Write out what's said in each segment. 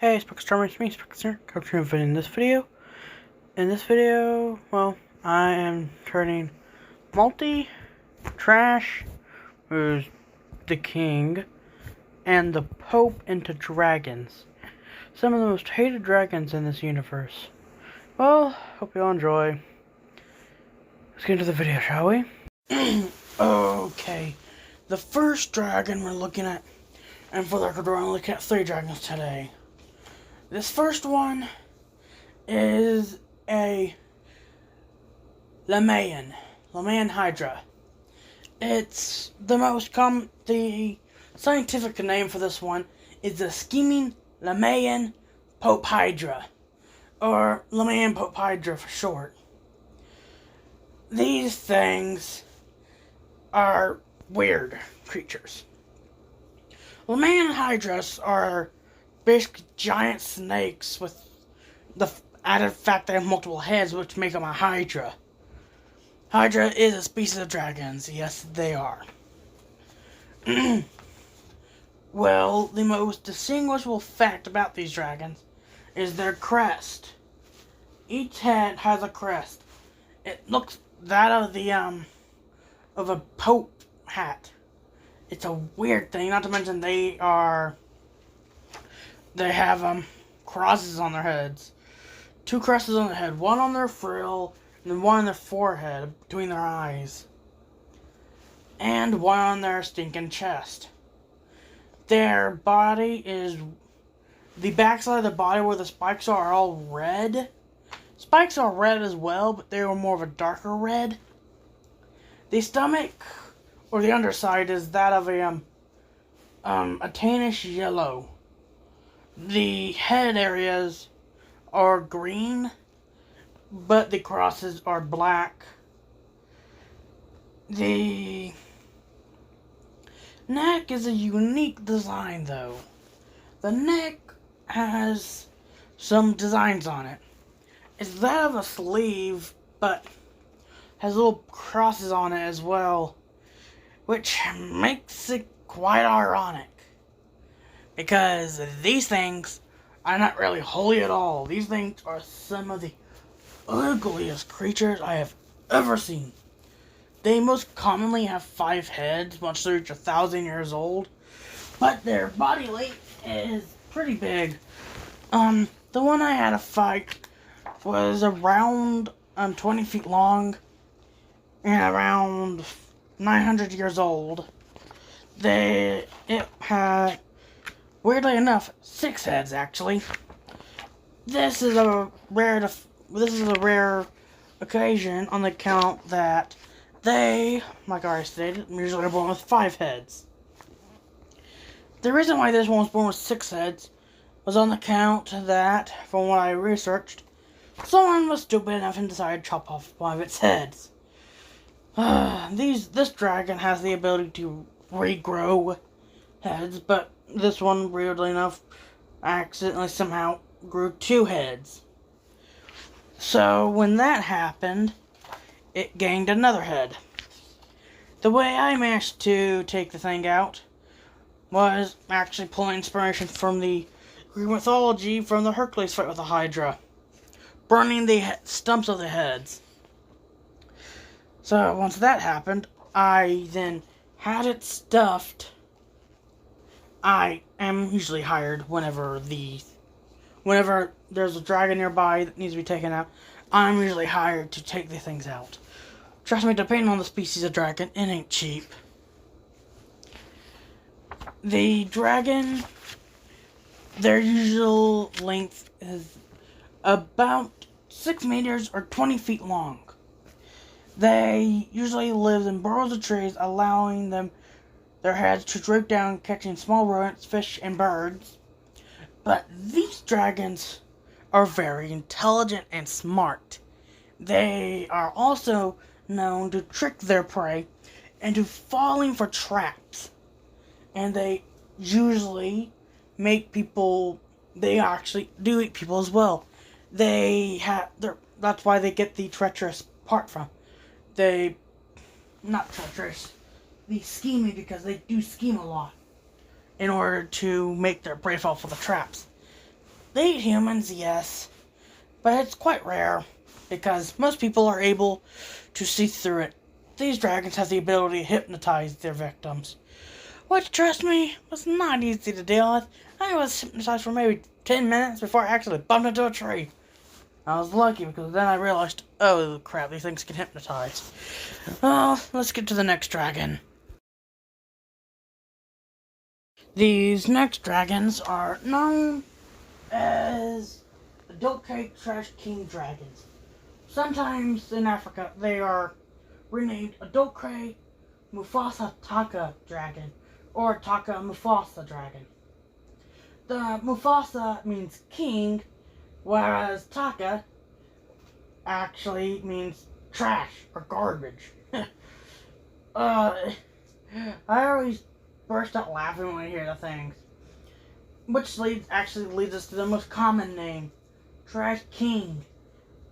Hey, Spectre, it's me, Spectre, Coach in this video. Well, I am turning Trash, who's the king, and the Pope into dragons. Some of the most hated dragons in this universe. Well, hope you all enjoy. Let's get into the video, shall we? Okay, the first dragon we're looking at, and for the record, we're only looking at 3 dragons today. This first one is a Lammaean Hydra. It's the scientific name for this one is the Scheming Lammaean Pope Hydra, or Lammaean Pope Hydra for short. These things are weird creatures. Lammaean Hydras are basically giant snakes with the added fact they have multiple heads, which make them a Hydra. Hydra is a species of dragons. Yes, they are. Well, the most distinguishable fact about these dragons is their crest. Each head has a crest. It looks that of a Pope hat. It's a weird thing, not to mention they have crosses on their heads. 2 crosses on their head, one on their frill, and then one on their forehead, between their eyes. And one on their stinking chest. Their body is... the backside of the body where the spikes are all red. Spikes are red as well, but they are more of a darker red. The stomach, or the underside, is that of a tannish yellow. The head areas are green, but the crosses are black. The neck is a unique design, though. The neck has some designs on it. It's that of a sleeve, but has little crosses on it as well, which makes it quite ironic. Because these things are not really holy at all. These things are some of the ugliest creatures I have ever seen. They most commonly have 5 heads, once they reach 1,000 years old. But their body weight is pretty big. The one I had to fight was around 20 feet long and around 900 years old. It had, weirdly enough, 6 heads actually. This is a rare occasion on the account that they, like I already stated, usually are born with 5 heads. The reason why this one was born with 6 heads was on the account that, from what I researched, someone was stupid enough and decided to chop off one of its heads. This dragon has the ability to regrow heads, but this one, weirdly enough, accidentally somehow grew 2 heads. So when that happened, it gained another head. The way I managed to take the thing out was actually pulling inspiration from the Greek mythology from the Hercules fight with the Hydra, burning the stumps of the heads. So once that happened, I then had it stuffed. I am usually hired whenever there's a dragon nearby that needs to be taken out. I'm usually hired to take the things out. Trust me, depending on the species of dragon, it ain't cheap. The dragon, their usual length is about 6 meters or 20 feet long. They usually live in burrows of trees, allowing their heads to droop down, catching small rodents, fish, and birds. But these dragons are very intelligent and smart. They are also known to trick their prey into falling for traps. And they usually make people... they actually do eat people as well. That's why they get the treacherous part from. Not treacherous, the scheming, because they do scheme a lot in order to make their prey fall for the traps. They eat humans, yes, but it's quite rare because most people are able to see through it. These dragons have the ability to hypnotize their victims, which, trust me, was not easy to deal with. I was hypnotized for maybe 10 minutes before I actually bumped into a tree. I was lucky because then I realized, oh crap, these things can hypnotize. Well, let's get to the next dragon. These next dragons are known as adult cake trash king dragons. Sometimes in Africa they are renamed adult cake Mufasa Taka dragon or Taka Mufasa dragon. The Mufasa means king, whereas Taka actually means trash or garbage. I always burst out laughing when I hear the things. Which actually leads us to the most common name, Trash King,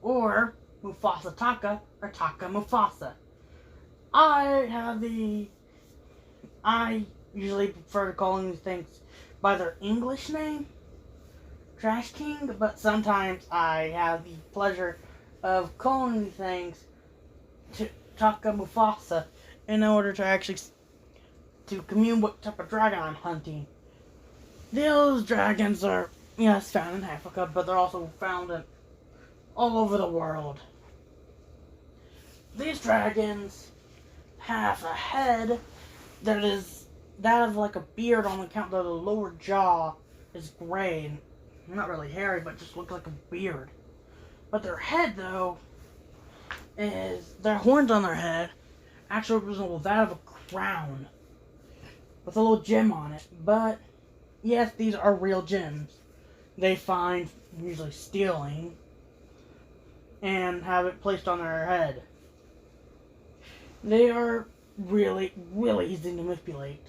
or Mufasa Taka, or Taka Mufasa. I usually prefer calling these things by their English name, Trash King, but sometimes I have the pleasure of calling these things Taka Mufasa in order to actually to commune what type of dragon I'm hunting. Those dragons are, yes, found in Africa, but they're also found all over the world. These dragons have a head that is like a beard on account that the lower jaw is gray and not really hairy, but just looks like a beard. But their head, though, is their horns on their head actually resemble that of a crown with a little gem on it. But yes, these are real gems. They find usually stealing and have it placed on their head. They are really, really easy to manipulate.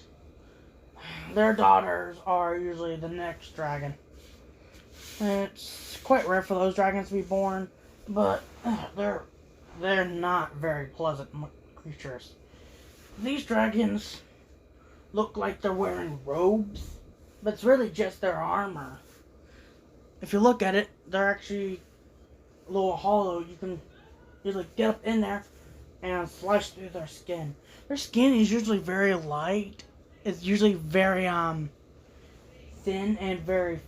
Their daughters are usually the next dragon. It's quite rare for those dragons to be born, but they're not very pleasant creatures. These dragons look like they're wearing robes, but it's really just their armor. If you look at it, they're actually a little hollow. You can usually get up in there and slice through their skin. Their skin is usually very light. It's usually very thin and very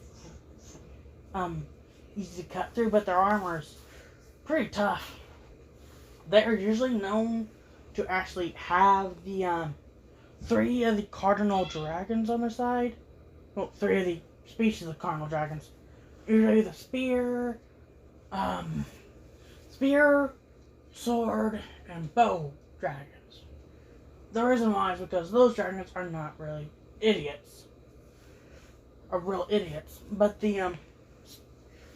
easy to cut through, but their armor's pretty tough. They're usually known to actually have the 3 of the cardinal dragons on their side. Well, 3 of the species of cardinal dragons. Usually the spear, sword, and bow dragons. The reason why is because those dragons are not really idiots. Are real idiots. But the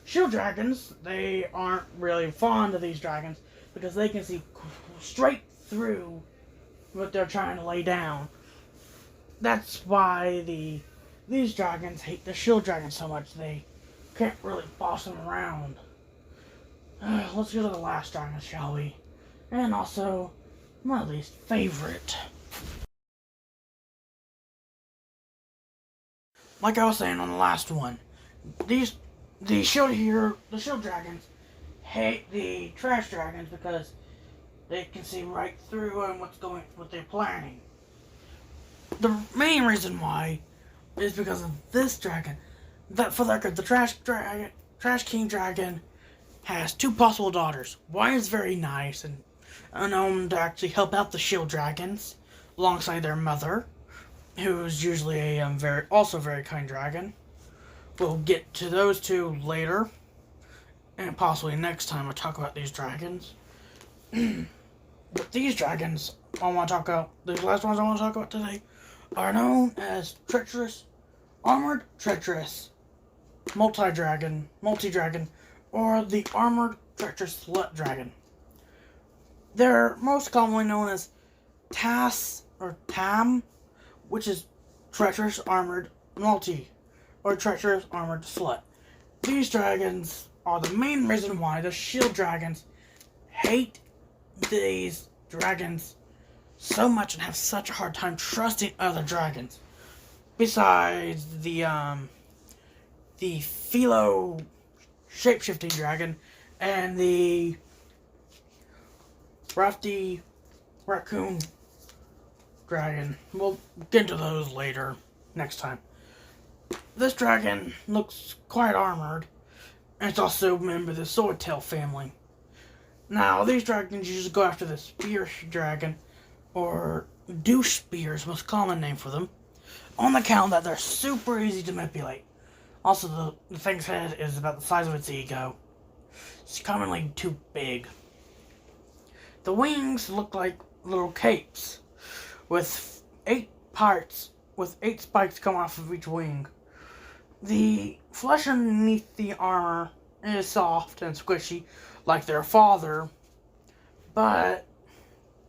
shield dragons, they aren't really fond of these dragons because they can see straight through what they're trying to lay down. That's why these dragons hate the shield dragons so much. They can't really boss them around. Let's go to the last dragon, shall we? And also, my least favorite. Like I was saying on the last one, the shield dragons hate the trash dragons because they can see right through and what they're planning. The main reason why is because of this dragon. That for the record, the Trash King dragon has 2 possible daughters. One is very nice and known to actually help out the shield dragons alongside their mother, who's usually a very kind dragon. We'll get to those 2 later, and possibly next time I talk about these dragons. But these dragons these last ones I want to talk about today, are known as armored treacherous, multi-dragon, or the armored treacherous slut dragon. They're most commonly known as Tas or Tam, which is treacherous armored multi, or treacherous armored slut. These dragons are the main reason why the shield dragons hate these dragons so much and have such a hard time trusting other dragons. Besides the the Philo shape-shifting dragon, and the Rafty raccoon dragon. We'll get into those later, next time. This dragon looks quite armored, and it's also a member of the Swordtail family. Now, these dragons usually go after the spear dragon, or douche spears, most common name for them, on the count that they're super easy to manipulate. Also, the thing's head is about the size of its ego. It's commonly too big. The wings look like little capes, with 8 parts, with 8 spikes coming off of each wing. The flesh underneath the armor is soft and squishy, like their father, but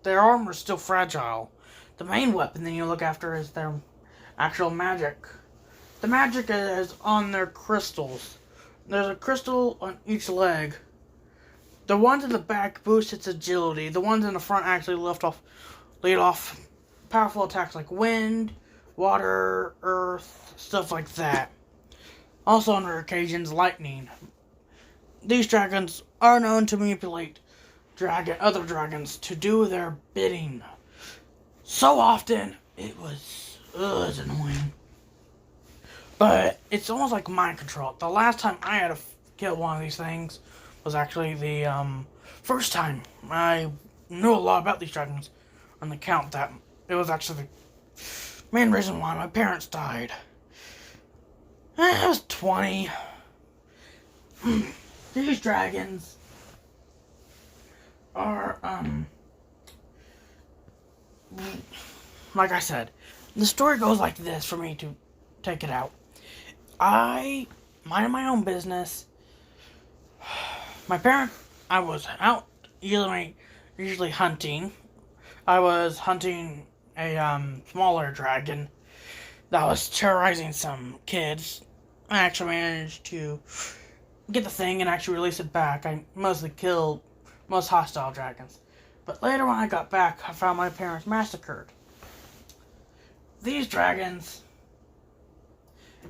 their armor is still fragile. The main weapon that you look after is their actual magic. The magic is on their crystals. There's a crystal on each leg. The ones in the back boost its agility. The ones in the front actually lead off powerful attacks like wind, water, earth, stuff like that. Also on rare occasions, lightning. These dragons are known to manipulate other dragons to do their bidding. So often, it's annoying. But it's almost like mind control. The last time I had to kill one of these things was actually the first time I knew a lot about these dragons on the count that it was actually the main reason why my parents died. I was 20. These dragons are, like I said, the story goes like this for me to take it out. I minded my own business. I was out usually hunting. I was hunting a smaller dragon that was terrorizing some kids. I actually managed to get the thing and actually release it back. I mostly killed most hostile dragons. But later when I got back, I found my parents massacred. These dragons,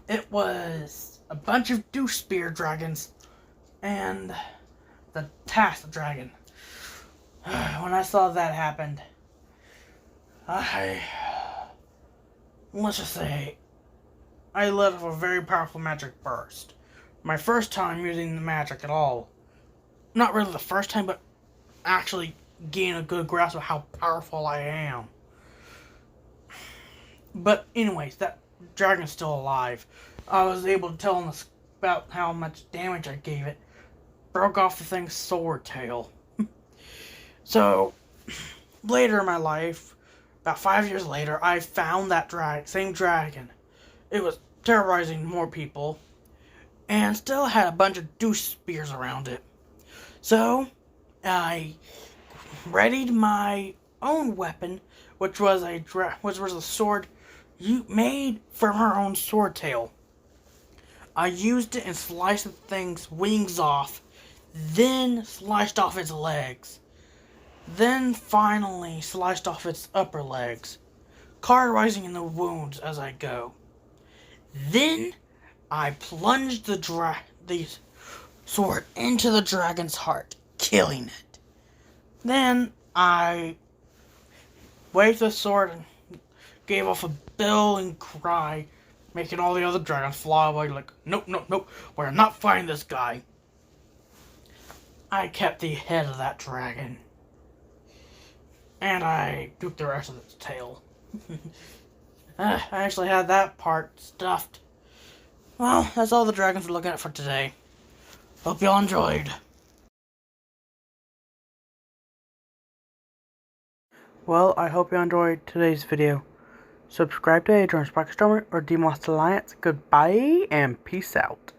it was a bunch of douche spear dragons and the task dragon. When I saw that happen, let's just say, I let off a very powerful magic burst. My first time using the magic at all. Not really the first time, but actually gain a good grasp of how powerful I am. But anyways, that dragon's still alive. I was able to tell him about how much damage I gave it. Broke off the thing's sword tail. So, later in my life, about 5 years later, I found that same dragon. It was terrorizing more people, and still had a bunch of douche spears around it. So, I readied my own weapon, which was a sword made from her own sword tail. I used it and sliced the thing's wings off, then sliced off its legs, then finally sliced off its upper legs, cauterizing in the wounds as I go. Then I plunged the sword into the dragon's heart, killing it. Then I waved the sword and gave off a bellowing cry, making all the other dragons fly away like, nope, nope, nope, we're not fighting this guy. I kept the head of that dragon, and I took the rest of its tail. I actually had that part stuffed. Well, that's all the dragons we're looking at for today. Hope y'all enjoyed. Well, I hope you enjoyed today's video. Subscribe to Adrian's Pocket Stormer or Demos Alliance. Goodbye and peace out.